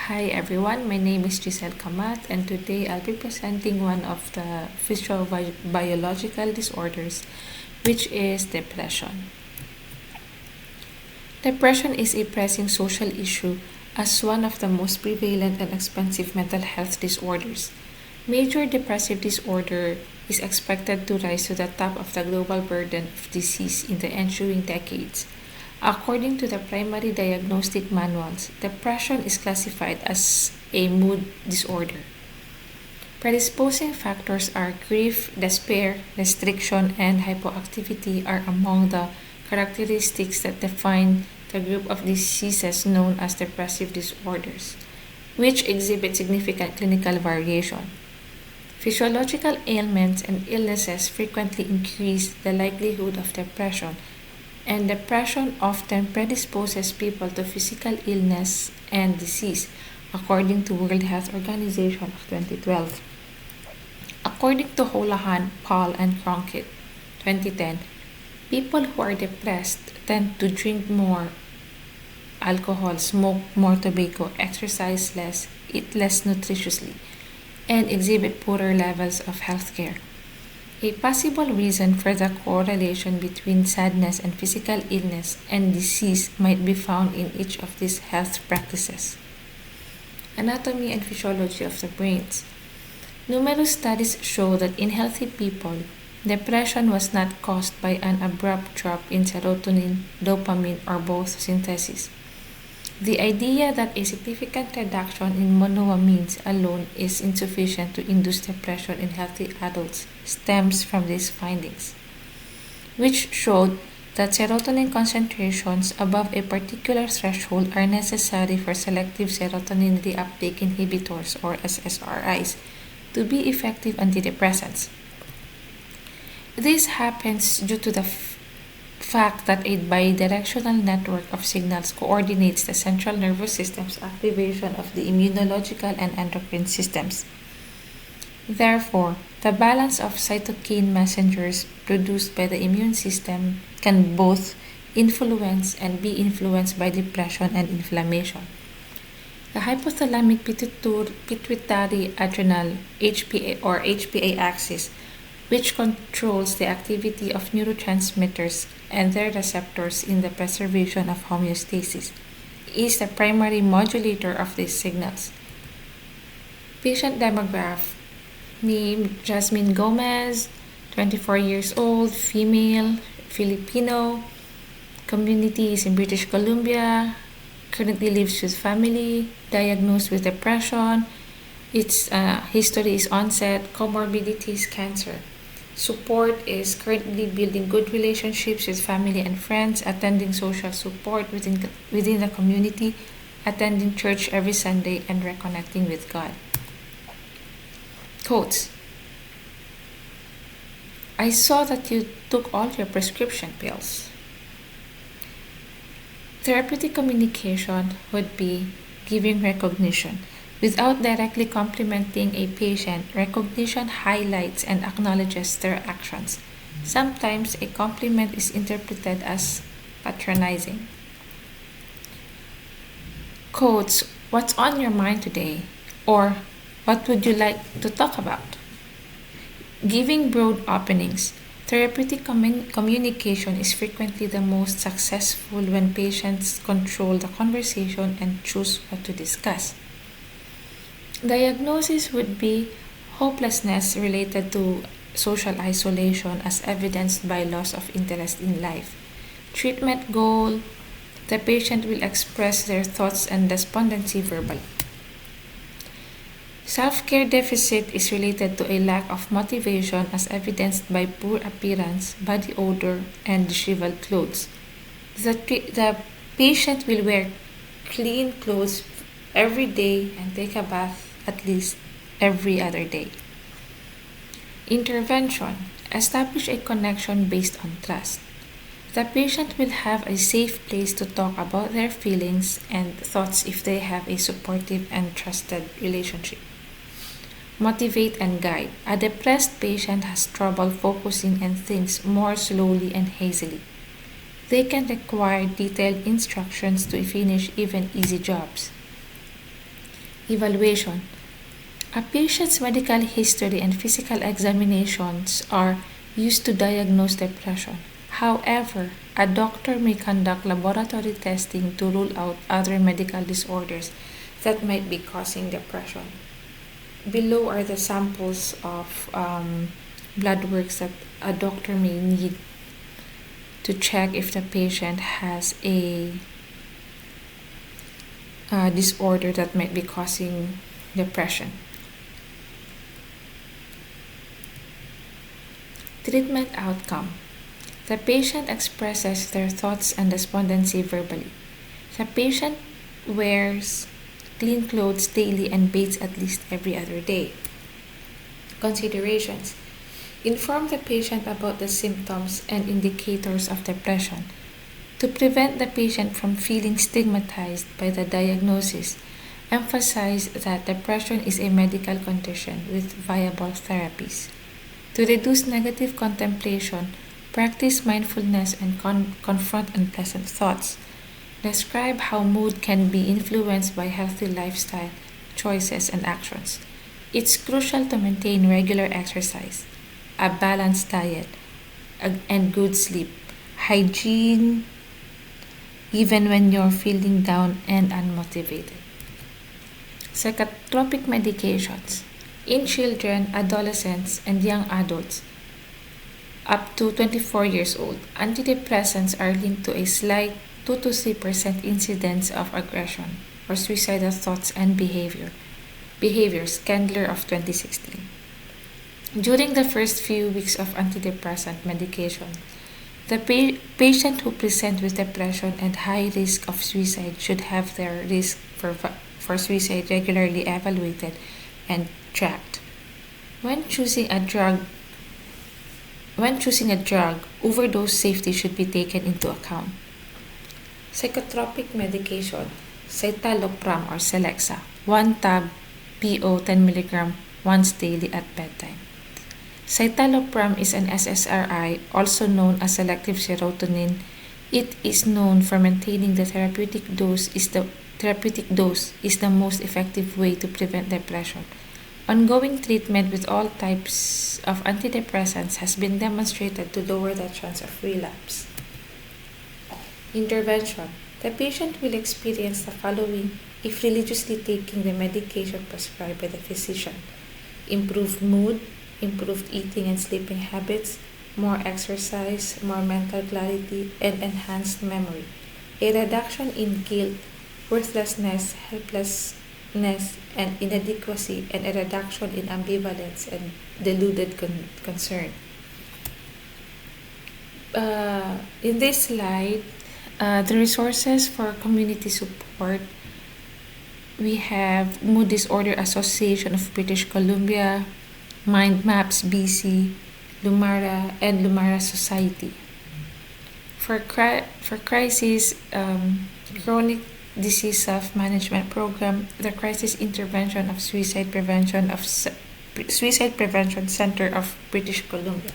Hi everyone, my name is Giselle Kamat and today I'll be presenting one of the physiobiological disorders, which is depression. Depression is a pressing social issue as one of the most prevalent and expensive mental health disorders. Major depressive disorder is expected to rise to the top of the global burden of disease in the ensuing decades. According to the primary diagnostic manuals, depression is classified as a mood disorder. Predisposing factors are grief, despair, restriction, and hypoactivity are among the characteristics that define the group of diseases known as depressive disorders, which exhibit significant clinical variation. Physiological ailments and illnesses frequently increase the likelihood of depression, and depression often predisposes people to physical illness and disease, according to World Health Organization of 2012. According to Holohan, Paul, and Cronkite, 2010, people who are depressed tend to drink more alcohol, smoke more tobacco, exercise less, eat less nutritiously, and exhibit poorer levels of healthcare. A possible reason for the correlation between sadness and physical illness and disease might be found in each of these health practices. Anatomy and physiology of the brains. Numerous studies show that in healthy people, depression was not caused by an abrupt drop in serotonin, dopamine, or both synthesis. The idea that a significant reduction in monoamines alone is insufficient to induce depression in healthy adults stems from these findings, which showed that serotonin concentrations above a particular threshold are necessary for selective serotonin reuptake inhibitors or SSRIs to be effective antidepressants. This happens due to the fact that a bidirectional network of signals coordinates the central nervous system's activation of the immunological and endocrine systems. Therefore, the balance of cytokine messengers produced by the immune system can both influence and be influenced by depression and inflammation. The hypothalamic pituitary adrenal HPA axis, which controls the activity of neurotransmitters and their receptors in the preservation of homeostasis, is the primary modulator of these signals. Patient demographic: name Jasmine Gomez, 24 years old, female, Filipino, community is in British Columbia, currently lives with family, diagnosed with depression. Its history is onset, comorbidities, cancer. Support is currently building good relationships with family and friends, attending social support within the community, attending church every Sunday, and reconnecting with God. Quotes: I saw that you took all your prescription pills. Therapeutic communication would be giving recognition. Without directly complimenting a patient, recognition highlights and acknowledges their actions. Sometimes a compliment is interpreted as patronizing. Quotes: what's on your mind today? Or what would you like to talk about? Giving broad openings. Therapeutic communication is frequently the most successful when patients control the conversation and choose what to discuss. Diagnosis would be hopelessness related to social isolation as evidenced by loss of interest in life. Treatment goal: the patient will express their thoughts and despondency verbally. Self-care deficit is related to a lack of motivation as evidenced by poor appearance, body odor, and disheveled clothes. The patient will wear clean clothes every day and take a bath at least every other day. Intervention: establish a connection based on trust. The patient will have a safe place to talk about their feelings and thoughts if they have a supportive and trusted relationship. Motivate and guide. A depressed patient has trouble focusing and thinks more slowly and hazily. They can require detailed instructions to finish even easy jobs. Evaluation. A patient's medical history and physical examinations are used to diagnose depression. However, a doctor may conduct laboratory testing to rule out other medical disorders that might be causing depression. Below are the samples of blood works that a doctor may need to check if the patient has a disorder that might be causing depression. Treatment outcome. The patient expresses their thoughts and despondency verbally. The patient wears clean clothes daily and bathes at least every other day. Considerations. Inform the patient about the symptoms and indicators of depression. To prevent the patient from feeling stigmatized by the diagnosis, emphasize that depression is a medical condition with viable therapies. To reduce negative contemplation, practice mindfulness and confront unpleasant thoughts. Describe how mood can be influenced by healthy lifestyle choices and actions. It's crucial to maintain regular exercise, a balanced diet, and good sleep. Hygiene, even when you're feeling down and unmotivated. Psychotropic medications. In children, adolescents, and young adults up to 24 years old, antidepressants are linked to a slight 2 to 3% incidence of aggression or suicidal thoughts and behaviors, Candler of 2016. During the first few weeks of antidepressant medication, the patient who presents with depression and high risk of suicide should have their risk for suicide regularly evaluated and tracked. When choosing a drug, overdose safety should be taken into account. Psychotropic medication, citalopram or Celexa, 1 tab PO 10 mg once daily at bedtime. Citalopram is an SSRI, also known as selective serotonin. It is known for maintaining the therapeutic dose is the most effective way to prevent depression. Ongoing treatment with all types of antidepressants has been demonstrated to lower the chance of relapse. Intervention. The patient will experience the following if religiously taking the medication prescribed by the physician: improved mood, improved eating and sleeping habits, more exercise, more mental clarity, and enhanced memory, a reduction in guilt, worthlessness, helplessness, and inadequacy, and a reduction in ambivalence and deluded concern. In this slide, the resources for community support, we have Mood Disorder Association of British Columbia, Mind Maps BC, Lumara, and Lumara Society. For crisis, chronic disease self-management program, the Crisis Intervention of Suicide Prevention Center of British Columbia.